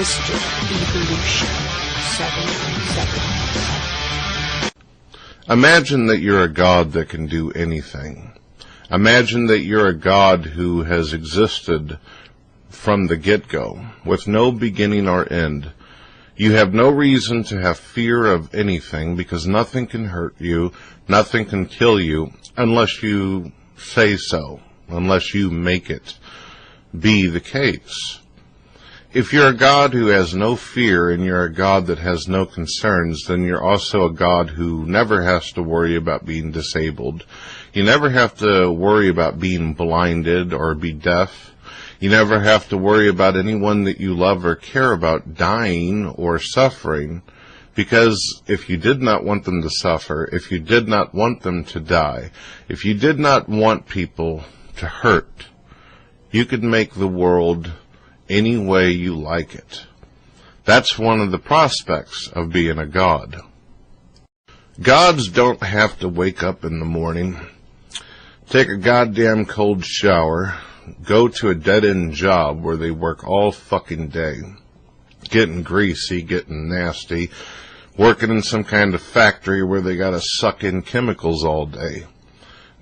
Mr. Evolution 777. Imagine that you're a god that can do anything. Imagine that you're a god who has existed from the get-go, with no beginning or end. You have no reason to have fear of anything, because nothing can hurt you, nothing can kill you, unless you say so, unless you make it be the case. If you're a god who has no fear and you're a god that has no concerns, then you're also a god who never has to worry about being disabled. You never have to worry about being blinded or be deaf. You never have to worry about anyone that you love or care about dying or suffering, because if you did not want them to suffer, if you did not want them to die, if you did not want people to hurt, you could make the world any way you like it. That's one of the prospects of being a god. Gods don't have to wake up in the morning, take a goddamn cold shower, go to a dead-end job where they work all fucking day, getting greasy, getting nasty, working in some kind of factory where they gotta suck in chemicals all day.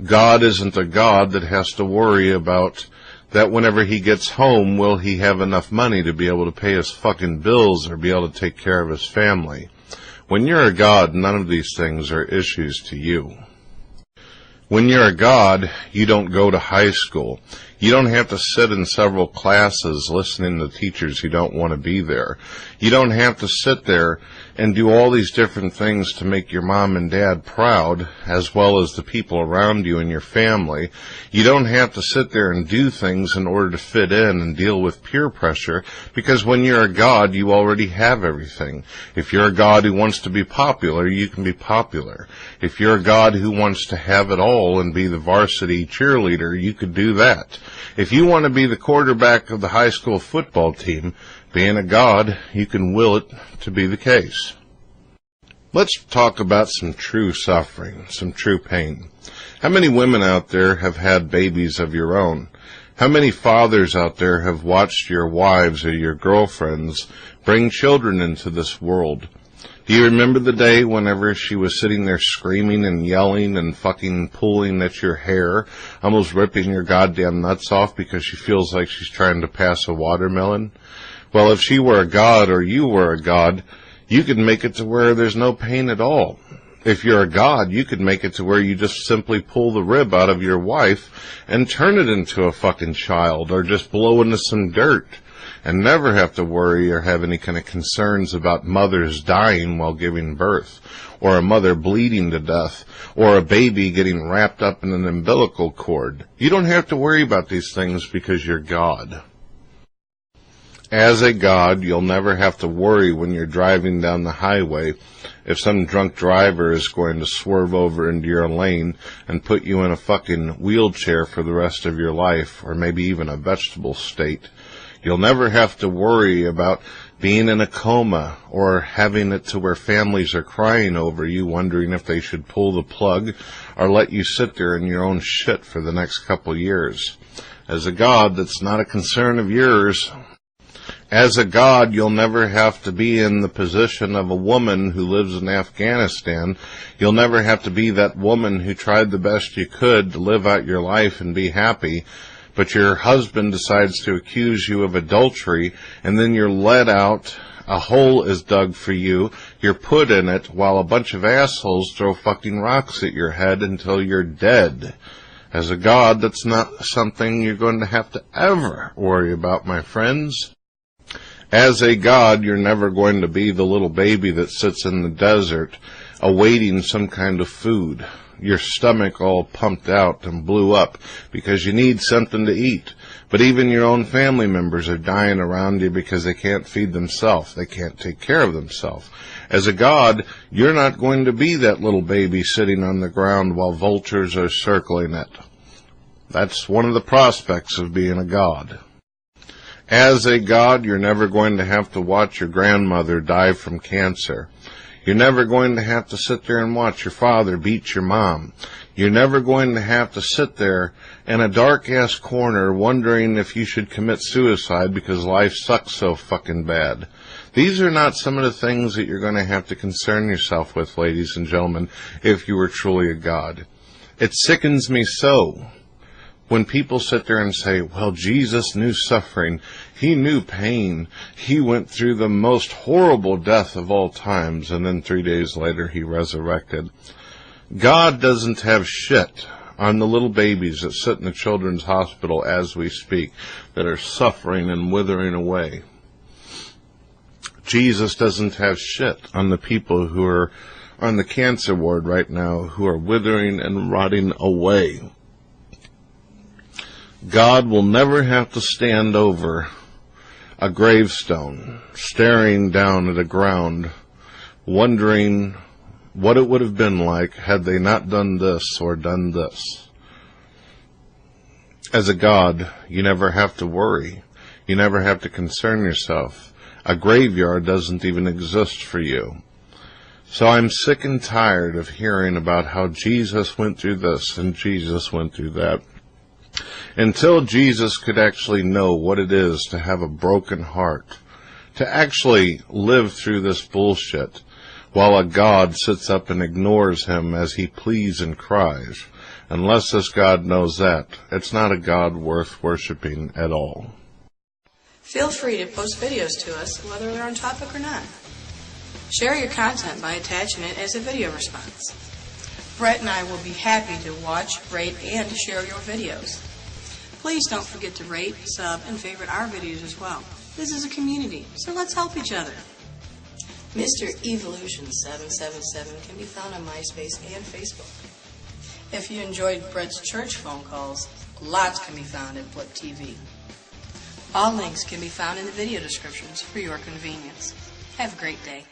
God isn't a god that has to worry about that whenever he gets home, will he have enough money to be able to pay his fucking bills or be able to take care of his family. When you're a god, none of these things are issues to you. When you're a god, you don't go to high school. You don't have to sit in several classes listening to teachers who don't want to be there. You don't have to sit there and do all these different things to make your mom and dad proud, as well as the people around you and your family. You don't have to sit there and do things in order to fit in and deal with peer pressure, because when you're a god, you already have everything. If you're a god who wants to be popular, you can be popular. If you're a god who wants to have it all and be the varsity cheerleader, you could do that. If you want to be the quarterback of the high school football team, being a god, you can will it to be the case. Let's talk about some true suffering, some true pain. How many women out there have had babies of your own? How many fathers out there have watched your wives or your girlfriends bring children into this world? Do you remember the day whenever she was sitting there screaming and yelling and fucking pulling at your hair, almost ripping your goddamn nuts off because she feels like she's trying to pass a watermelon? Well, if she were a god or you were a god, you could make it to where there's no pain at all. If you're a god, you could make it to where you just simply pull the rib out of your wife and turn it into a fucking child, or just blow into some dirt, and never have to worry or have any kind of concerns about mothers dying while giving birth, or a mother bleeding to death, or a baby getting wrapped up in an umbilical cord. You don't have to worry about these things because you're God. As a god, you'll never have to worry when you're driving down the highway if some drunk driver is going to swerve over into your lane and put you in a fucking wheelchair for the rest of your life, or maybe even a vegetable state. You'll never have to worry about being in a coma or having it to where families are crying over you, wondering if they should pull the plug or let you sit there in your own shit for the next couple years. As a god, that's not a concern of yours. As a god, you'll never have to be in the position of a woman who lives in Afghanistan. You'll never have to be that woman who tried the best you could to live out your life and be happy, but your husband decides to accuse you of adultery, and then you're let out, a hole is dug for you, you're put in it, while a bunch of assholes throw fucking rocks at your head until you're dead. As a god, that's not something you're going to have to ever worry about, my friends. As a god, you're never going to be the little baby that sits in the desert awaiting some kind of food, your stomach all pumped out and blew up because you need something to eat. But even your own family members are dying around you because they can't feed themselves. They can't take care of themselves. As a god, you're not going to be that little baby sitting on the ground while vultures are circling it. That's one of the prospects of being a god. As a god, you're never going to have to watch your grandmother die from cancer. You're never going to have to sit there and watch your father beat your mom. You're never going to have to sit there in a dark-ass corner wondering if you should commit suicide because life sucks so fucking bad. These are not some of the things that you're going to have to concern yourself with, ladies and gentlemen, if you were truly a God. It sickens me so when people sit there and say, well, Jesus knew suffering. He knew pain. He went through the most horrible death of all times, and then 3 days later he resurrected. God doesn't have shit on the little babies that sit in the children's hospital as we speak, that are suffering and withering away. Jesus doesn't have shit on the people who are on the cancer ward right now, who are withering and rotting away. God will never have to stand over a gravestone, staring down at the ground, wondering what it would have been like had they not done this or done this. As a God, you never have to worry. You never have to concern yourself. A graveyard doesn't even exist for you. So I'm sick and tired of hearing about how Jesus went through this and Jesus went through that. Until Jesus could actually know what it is to have a broken heart, to actually live through this bullshit, while a God sits up and ignores him as he pleads and cries. Unless this God knows that, it's not a God worth worshiping at all. Feel free to post videos to us, whether they're on topic or not. Share your content by attaching it as a video response. Brett and I will be happy to watch, rate, and share your videos. Please don't forget to rate, sub, and favorite our videos as well. This is a community, so let's help each other. Mr. Evolution 777 can be found on MySpace and Facebook. If you enjoyed Brett's church phone calls, lots can be found at Blip TV. All links can be found in the video descriptions for your convenience. Have a great day.